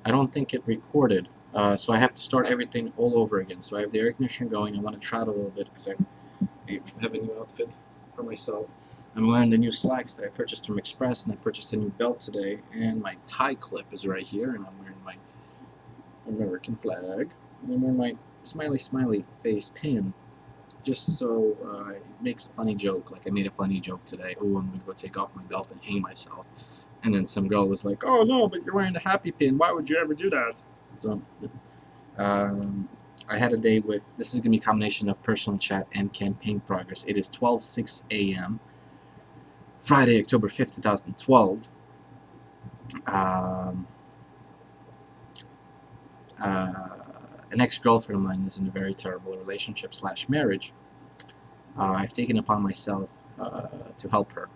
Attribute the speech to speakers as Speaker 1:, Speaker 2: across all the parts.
Speaker 1: I don't think it recorded, so I have to start everything all over again. So I have the air conditioner going. I want to try it a little bit because I have a new outfit for myself. I'm wearing the new slacks that I purchased from Express, and I purchased a new belt today, and my tie clip is right here, and I'm wearing my American flag, and I'm wearing my smiley face pin, just so it makes a funny joke. Like I made a funny joke today. Oh, I'm gonna go take off my belt and hang myself. And then some girl was like, "Oh no, but you're wearing a happy pin. Why would you ever do that?" So um, I had a day with. This is gonna be a combination of personal chat and campaign progress. It is 12:06 a.m. Friday, October 5th, 2012. Um, uh, an ex-girlfriend of mine is in a very terrible relationship slash marriage. I've taken upon myself to help her.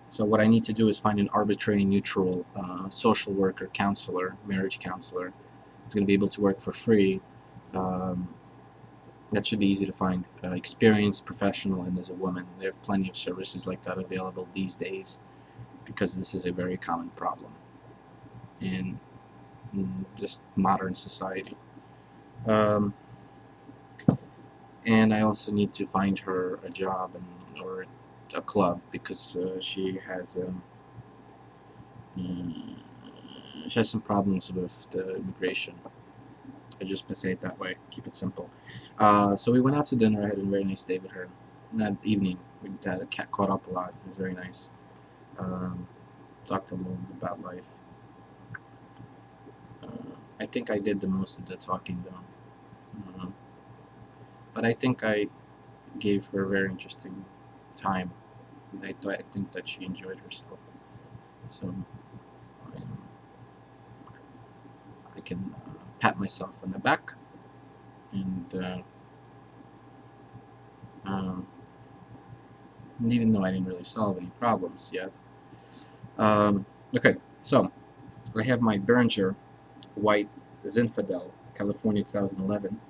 Speaker 1: So what I need to do is find an arbitrary, neutral social worker, counselor, marriage counselor. It's going to be able to work for free. Um, that should be easy to find. Experienced, professional, and as a woman, they have plenty of services like that available these days because this is a very common problem in just modern society. Um, and I also need to find her a job or a club because mm, she has some problems with the immigration. I just say it that way. Keep it simple. So we went out to dinner. I had a very nice day with her. And that evening, we had a cat caught up a lot. It was very nice. Um, Talked a little bit about life. I think I did the most of the talking though. But I think I gave her a very interesting time. I think that she enjoyed herself. So I, I can pat myself on the back and um, even though I didn't really solve any problems yet. Um, okay, so I have my Beringer White Zinfandel, California 2011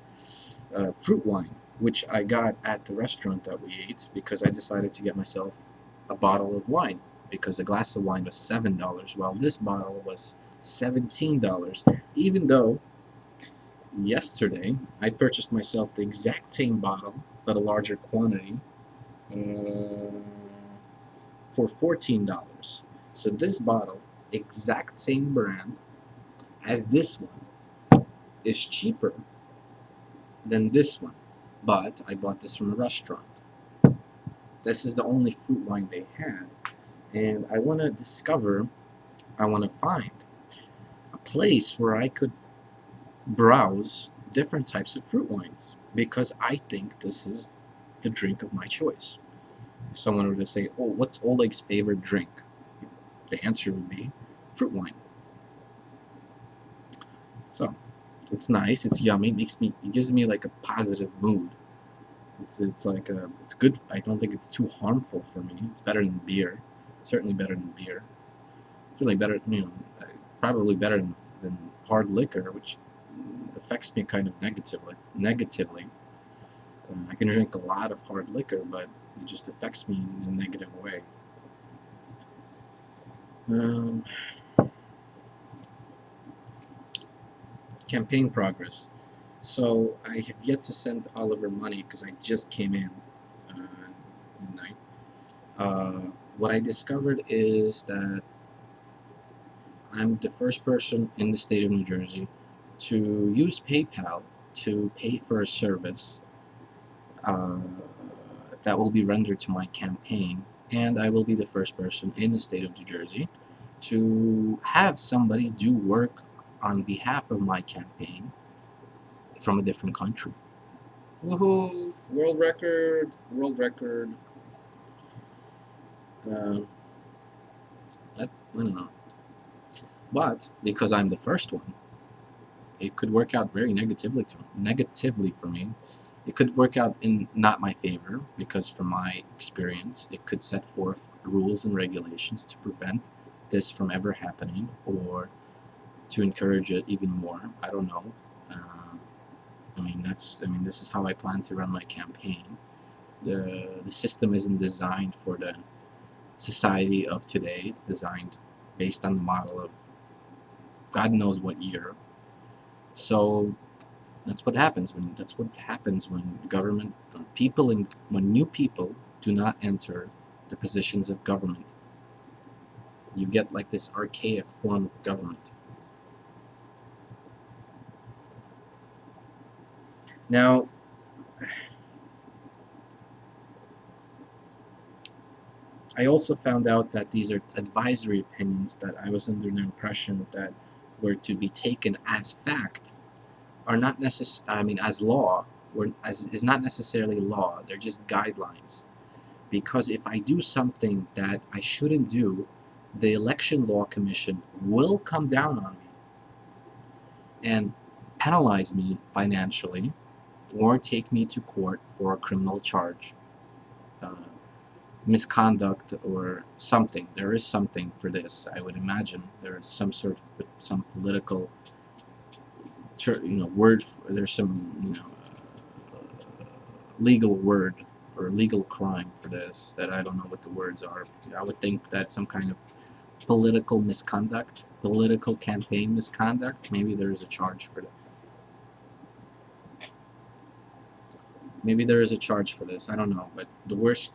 Speaker 1: fruit wine, which I got at the restaurant that we ate because I decided to get myself a bottle of wine because a glass of wine was $7, while this bottle was $17. Even though yesterday I purchased myself the exact same bottle but a larger quantity uh, for $14. So this bottle, exact same brand as this one, is cheaper than this one. But I bought this from a restaurant. This is the only fruit wine they had. And I want to discover, I want to find a place where I could browse different types of fruit wines because I think this is the drink of my choice. If someone were to say, "Oh, what's Oleg's favorite drink?" The answer would be fruit wine. So it's nice, it's yummy, it gives me like a positive mood. It's good. I don't think it's too harmful for me. It's better than beer, certainly better than beer. Really better, probably better than hard liquor, which affects me kind of negatively. I can drink a lot of hard liquor, but it just affects me in a negative way. Um, Campaign progress. So I have yet to send Oliver money because I just came in midnight. What I discovered is that I'm the first person in the state of New Jersey to use PayPal to pay for a service uh, that will be rendered to my campaign, and I will be the first person in the state of New Jersey to have somebody do work on behalf of my campaign from a different country. Woohoo! World record! World record! Uh, I don't know. But because I'm the first one, it could work out very negatively for me. It could work out in not my favor because, from my experience, it could set forth rules and regulations to prevent this from ever happening or to encourage it even more. I don't know. Uh, this is how I plan to run my campaign. The system isn't designed for the society of today. It's designed based on the model of God knows what year. So that's what happens when government when new people do not enter the positions of government. You get like this archaic form of government. Now, I also found out that these are advisory opinions that I was under the impression that were to be taken as fact are not as law, or as is not necessarily law. They're just guidelines. Because if I do something that I shouldn't do, the Election Law Commission will come down on me and penalize me financially or take me to court for a criminal charge, uh, misconduct or something. There is something for this, I would imagine. There is some political word. There's some legal word or legal crime for this that I don't know what the words are. I would think that's some kind of political misconduct, political campaign misconduct. Maybe there is a charge for that. Maybe there is a charge for this. I don't know. But the worst,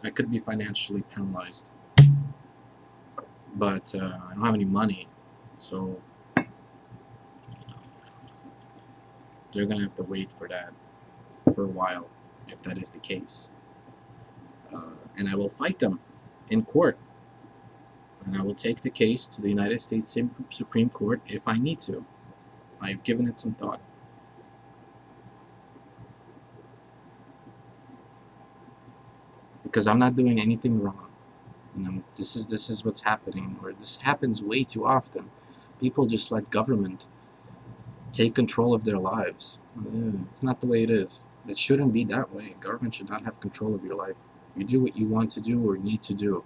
Speaker 1: I could be financially penalized. But I don't have any money. So they're going to have to wait for that for a while, if that is the case. And I will fight them in court. And I will take the case to the United States Supreme Court if I need to. I've given it some thought. Because I'm not doing anything wrong. This is what's happening, or this happens way too often. People just let government take control of their lives. It's not the way it is. It shouldn't be that way. Government should not have control of your life. You do what you want to do or need to do.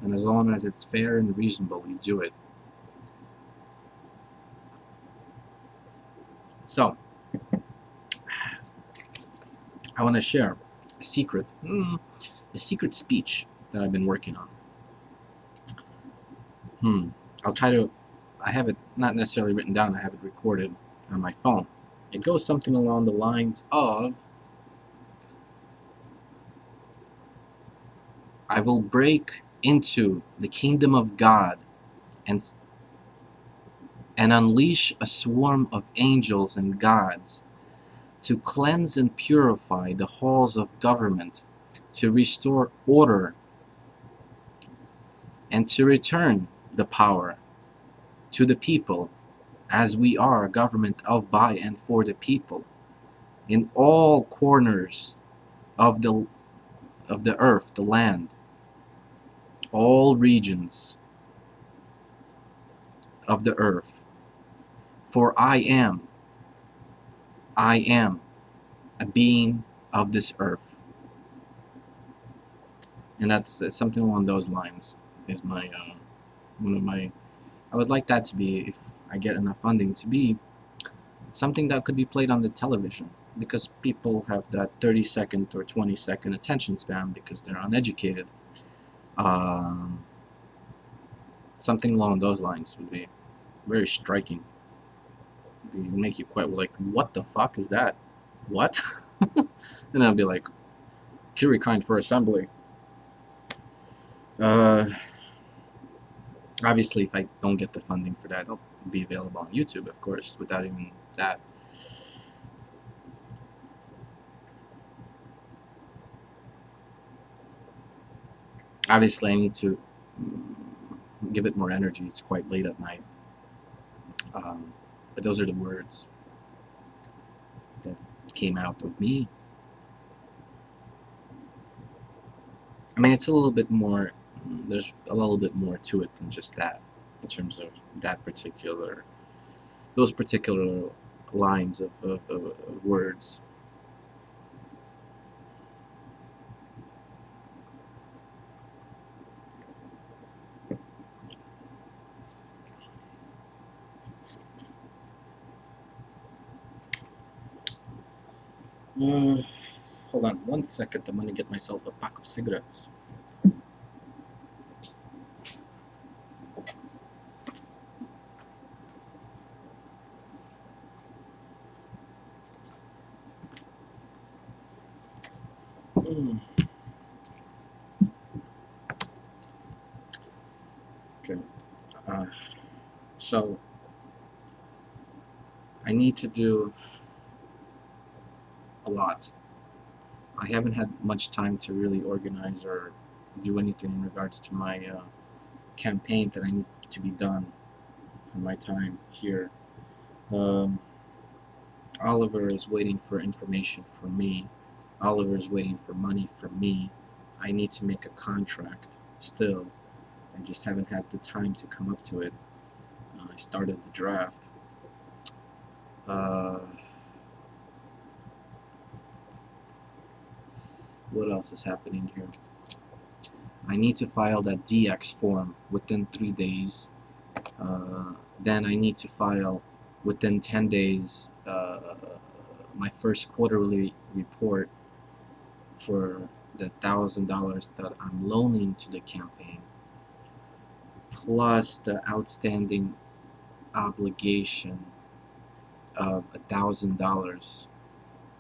Speaker 1: And as long as it's fair and reasonable, you do it. So, I want to share a secret speech that I've been working on. I'll try to, I have it not necessarily written down, I have it recorded on my phone. It goes something along the lines of, I will break into the kingdom of God and unleash a swarm of angels and gods to cleanse and purify the halls of government, to restore order, and to return the power to the people, as we are a government of, by, and for the people, in all corners of the earth, the land, all regions of the earth. For I am a being of this earth. And that's something along those lines is my one of my, I would like that to be, if I get enough funding, to be something that could be played on the television, because people have that 30-second or 20-second attention span because they're uneducated. Something along those lines would be very striking. It would make you quite like, what the fuck is that? What? And I'll be like, Currykind for assembly. Obviously, if I don't get the funding for that, it'll be available on YouTube, of course, without even that. Obviously, I need to give it more energy. It's quite late at night. But those are the words that came out of me. I mean, it's a little bit more, there's a little bit more to it than just that, in terms of those particular lines of words. Hold on 1 second, I'm gonna get myself a pack of cigarettes. Okay. Uh, so I need to do a lot. I haven't had much time to really organize or do anything in regards to my campaign that I need to be done for my time here. Um, Oliver is waiting for information from me. Oliver is waiting for money from me. I need to make a contract still. I just haven't had the time to come up to it. I started the draft. Uh, what else is happening here? I need to file that DX form within 3 days. Then I need to file within 10 days my first quarterly report for the $1,000 that I'm loaning to the campaign, plus the outstanding obligation of $1,000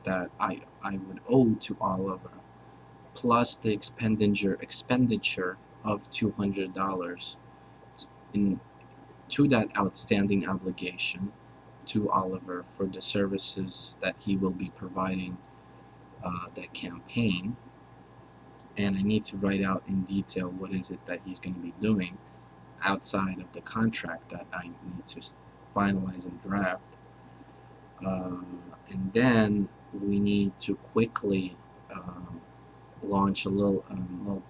Speaker 1: that I would owe to Oliver, plus the expenditure of $200 in to that outstanding obligation to Oliver for the services that he will be providing that campaign. And I need to write out in detail what is it that he's going to be doing outside of the contract that I need to finalize and draft. And then we need to quickly launch a little, well,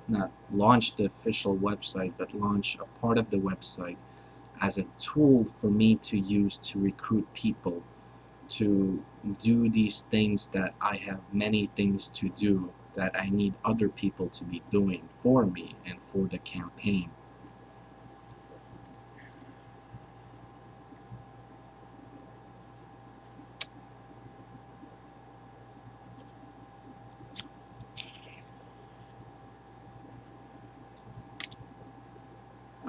Speaker 1: not launch the official website, but launch a part of the website as a tool for me to use to recruit people to do these things that I have many things to do that I need other people to be doing for me and for the campaign.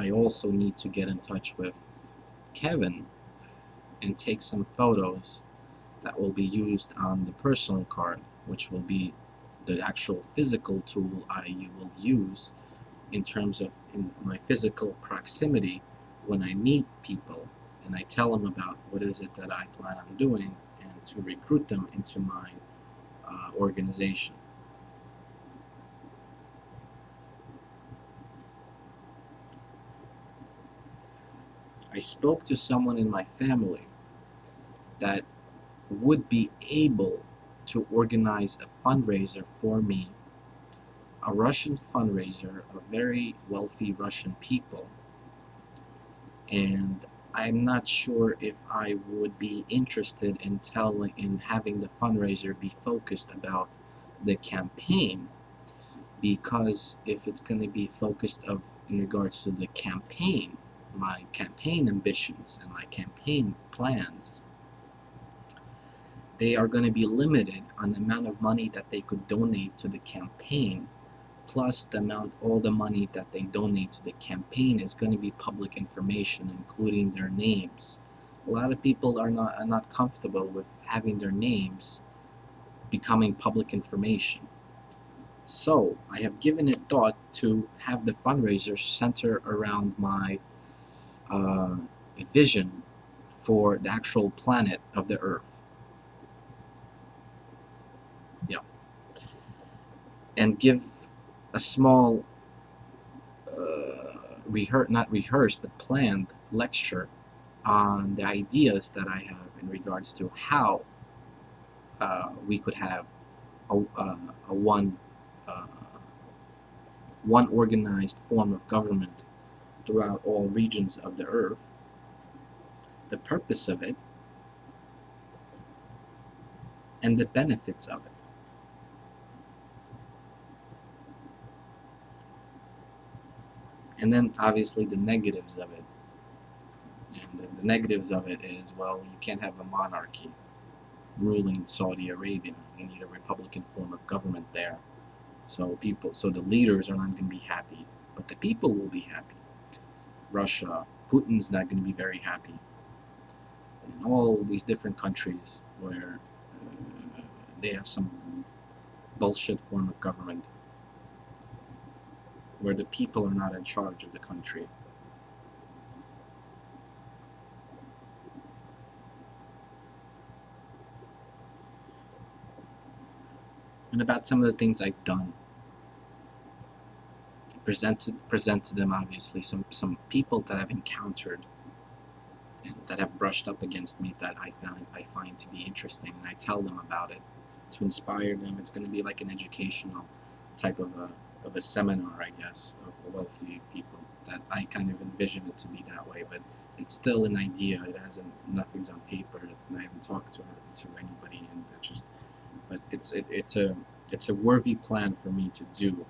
Speaker 1: I also need to get in touch with Kevin and take some photos that will be used on the personal card, which will be the actual physical tool I will use in terms of in my physical proximity when I meet people and I tell them about what is it that I plan on doing and to recruit them into my organization. I spoke to someone in my family that would be able to organize a fundraiser for me, a Russian fundraiser of very wealthy Russian people. And I'm not sure if I would be interested in having the fundraiser be focused about the campaign, because if it's going to be focused in regards to the campaign, my campaign ambitions and my campaign plans, they are going to be limited on the amount of money that they could donate to the campaign, plus all the money that they donate to the campaign is going to be public information, including their names. A lot of people are not comfortable with having their names becoming public information. So I have given it thought to have the fundraiser center around my uh, vision for the actual planet of the Earth. Yeah, and give a small, not rehearsed, but planned lecture on the ideas that I have in regards to how we could have a uh, one organized form of government throughout all regions of the earth, the purpose of it, and the benefits of it. And then obviously the negatives of it. And the negatives of it is, well, you can't have a monarchy ruling Saudi Arabia. You need a republican form of government there. So the leaders are not going to be happy, but the people will be happy. Russia, Putin's not going to be very happy. And all these different countries where they have some bullshit form of government where the people are not in charge of the country. And about some of the things I've done. Present to them, obviously, some people that I've encountered and that have brushed up against me that I find to be interesting, and I tell them about it to inspire them. It's going to be like an educational type of a seminar, I guess, of wealthy people. That I kind of envision it to be that way, but it's still an idea. It hasn't, nothing's on paper, and I haven't talked to anybody, and it's just, but it's a worthy plan for me to do,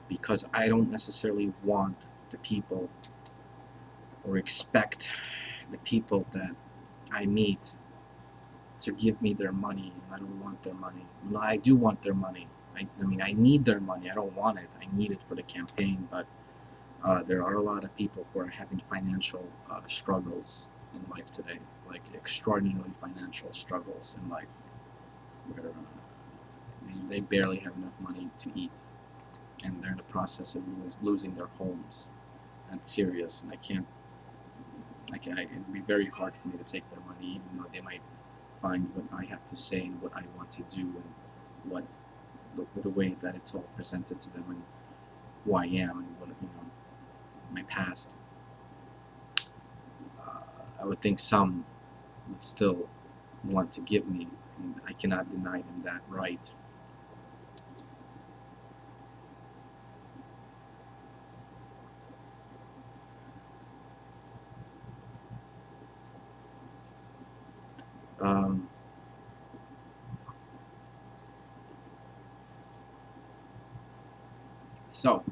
Speaker 1: because I don't necessarily want the people or expect the people that I meet to give me their money. I don't want their money. No, I do want their money. I mean, I need their money. I don't want it. I need it for the campaign, but there are a lot of people who are having financial struggles in life today, like extraordinarily financial struggles in life, where they barely have enough money to eat, and they're in the process of losing their homes. That's serious, and it'd be very hard for me to take their money, even though they might find what I have to say and what I want to do, and what the way that it's all presented to them, and who I am, and what, my past. I would think some would still want to give me, and I cannot deny them that right. Um, so,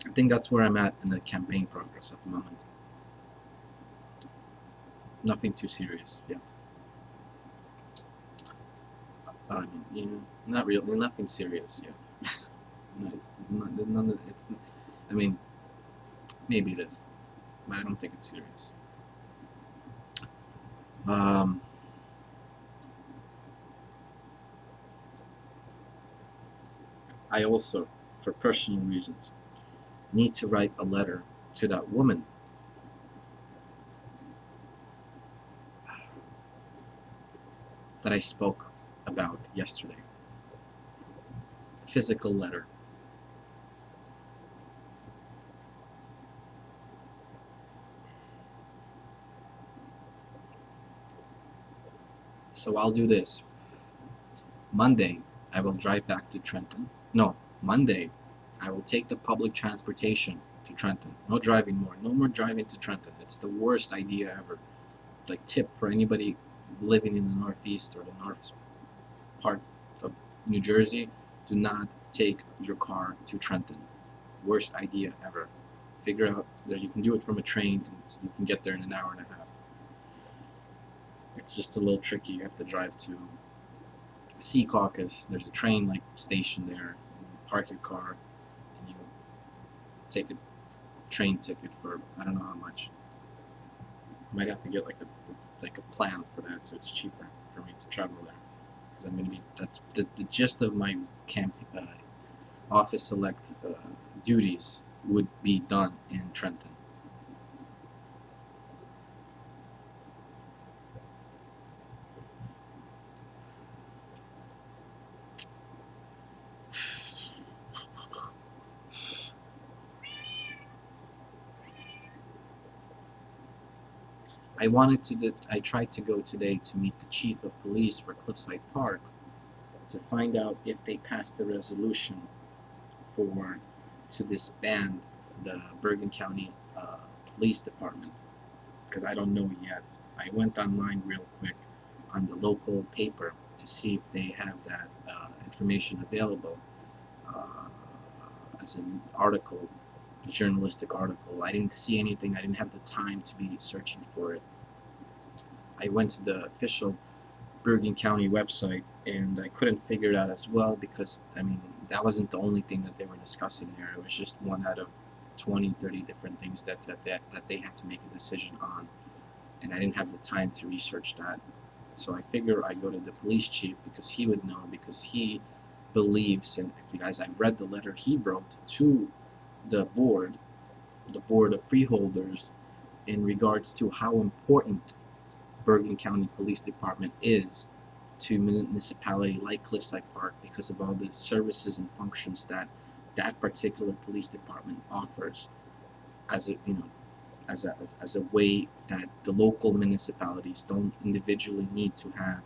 Speaker 1: I think that's where I'm at in the campaign progress at the moment. Nothing too serious yet. I mean, not really, nothing serious yet. No, it's not, none of, it's, I mean, maybe it is, but I don't think it's serious. Um, I also, for personal reasons, need to write a letter to that woman that I spoke about yesterday. Physical letter. So I'll do this. Monday, I will drive back to Trenton. No, Monday, I will take the public transportation to Trenton. No driving more. No more driving to Trenton. It's the worst idea ever. Like, tip for anybody living in the Northeast or the north part of New Jersey, do not take your car to Trenton. Worst idea ever. Figure out that you can do it from a train, and you can get there in an hour and a half. It's just a little tricky. You have to drive to Secaucus. There's a train like station there. You park your car, and you take a train ticket for I don't know how much. You might have to get like a plan for that, so it's cheaper for me to travel there. Because I'm gonna be that's the gist of my camp office select duties would be done in Trenton. I tried to go today to meet the chief of police for Cliffside Park to find out if they passed the resolution for to disband the Bergen County Police Department, because I don't know yet. I went online real quick on the local paper to see if they have that information available uh, as an article, a journalistic article. I didn't see anything. I didn't have the time to be searching for it. I went to the official Bergen County website, and I couldn't figure it out as well, because I mean that wasn't the only thing that they were discussing there. It was just one out of 20, 30 different things that they had to make a decision on, and I didn't have the time to research that. So I figure I go to the police chief because he would know, because he believes, and because I've read the letter he wrote to the board of freeholders, in regards to how important Bergen County Police Department is to municipality like Cliffside Park, because of all the services and functions that that particular police department offers, as a as a way that the local municipalities don't individually need to have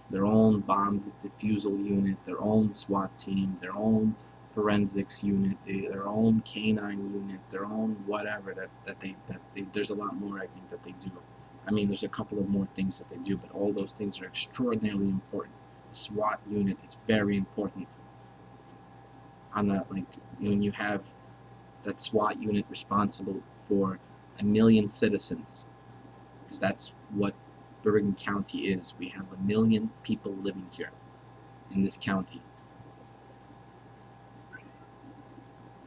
Speaker 1: their own bomb defusal unit, their own SWAT team, their own forensics unit, their own canine unit, their own whatever that there's a lot more I think that they do. I mean, there's a couple of more things that they do, but all those things are extraordinarily important. The SWAT unit is very important. On a, like, when you have that SWAT unit responsible for 1 million citizens, because that's what Bergen County is. We have 1 million people living here in this county.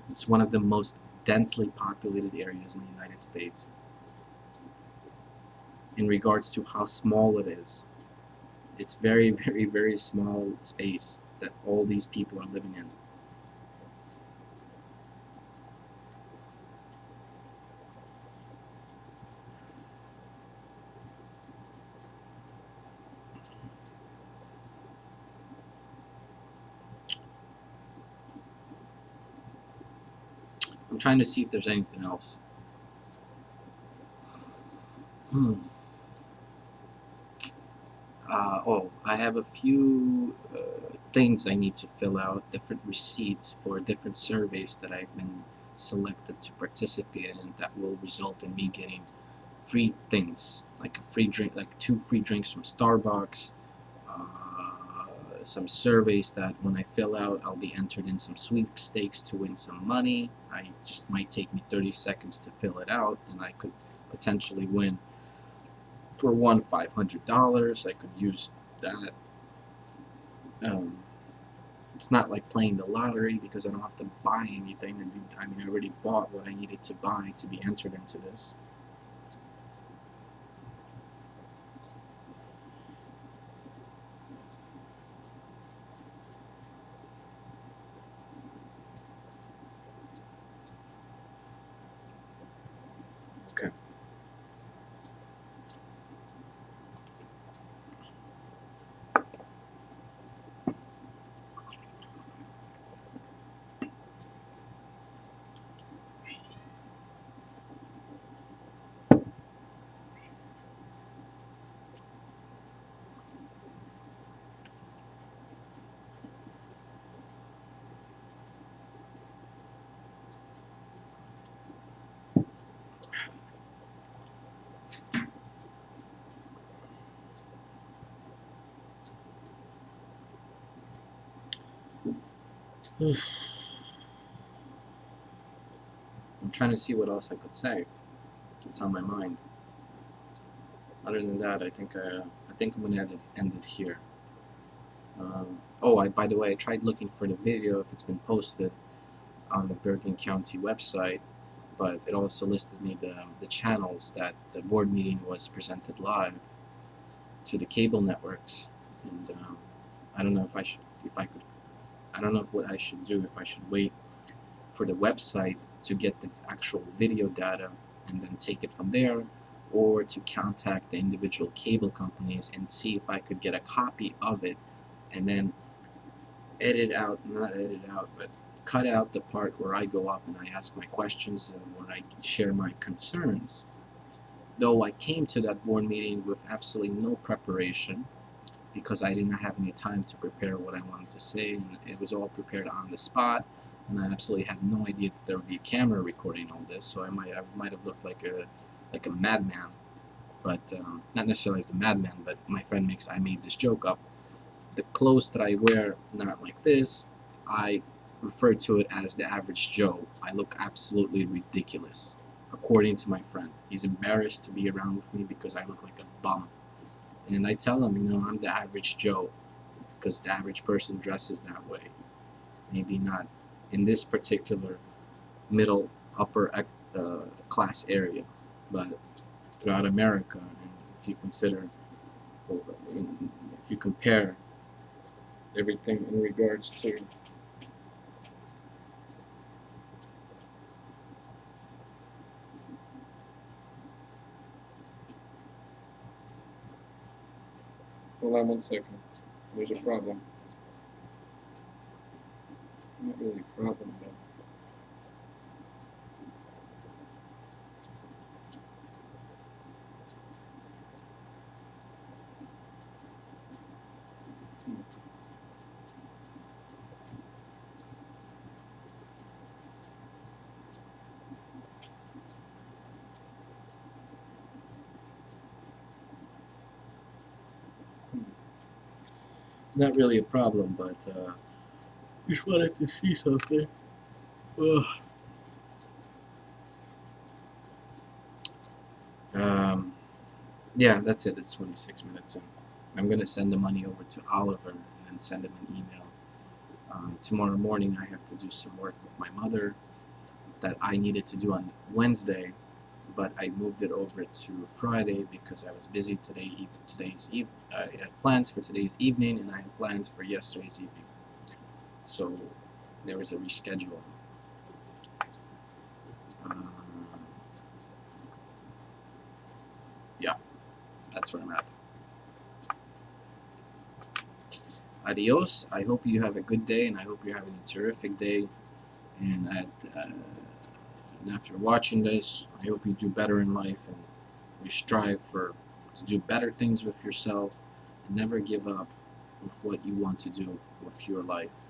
Speaker 1: It's one of the most densely populated areas in the United States. In regards to how small it is, it's very, very, very small space that all these people are living in. I'm trying to see if there's anything else. Oh, I have a few things I need to fill out, different receipts for different surveys that I've been selected to participate in, that will result in me getting free things, like a free drink, like 2 free drinks from Starbucks, some surveys that when I fill out, I'll be entered in some sweepstakes to win some money. I just might take me 30 seconds to fill it out, and I could potentially win. For one, $500. I could use that. It's not like playing the lottery, because I don't have to buy anything. I mean, I already bought what I needed to buy to be entered into this. Okay. I'm trying to see what else I could say. It's on my mind. Other than that, I think I'm gonna end it here. By the way, I tried looking for the video if it's been posted on the Bergen County website, but it also listed me the channels that the board meeting was presented live to the cable networks, and I don't know if I could, I don't know what I should do, if I should wait for the website to get the actual video data and then take it from there, or to contact the individual cable companies and see if I could get a copy of it and then not edit out, but cut out the part where I go up and I ask my questions and where I share my concerns. Though I came to that board meeting with absolutely no preparation, because I did not have any time to prepare what I wanted to say, and it was all prepared on the spot, and I absolutely had no idea that there would be a camera recording all this, so I might have looked like a madman, but not necessarily as a madman, but my friend I made this joke up. The clothes that I wear, not like this, I refer to it as the average Joe. I look absolutely ridiculous, according to my friend. He's embarrassed to be around with me because I look like a bum. And I tell him, I'm the average Joe, because the average person dresses that way. Maybe not in this particular middle, upper class area, but throughout America, and if you consider if you compare everything in regards to hold on 1 second. There's a problem. Not really a problem, but not really a problem. But just wanted to see something. Ugh. Um, yeah, that's it. It's 26 minutes, and I'm gonna send the money over to Oliver and then send him an email. Tomorrow morning, I have to do some work with my mother that I needed to do on Wednesday, but I moved it over to Friday because I was busy today. I had plans for today's evening, and I had plans for yesterday's evening. So there was a reschedule. Um, yeah, that's where I'm at. Adios. I hope you have a good day, and I hope you're having a terrific day. And after watching this, I hope you do better in life, and you strive to do better things with yourself, and never give up with what you want to do with your life.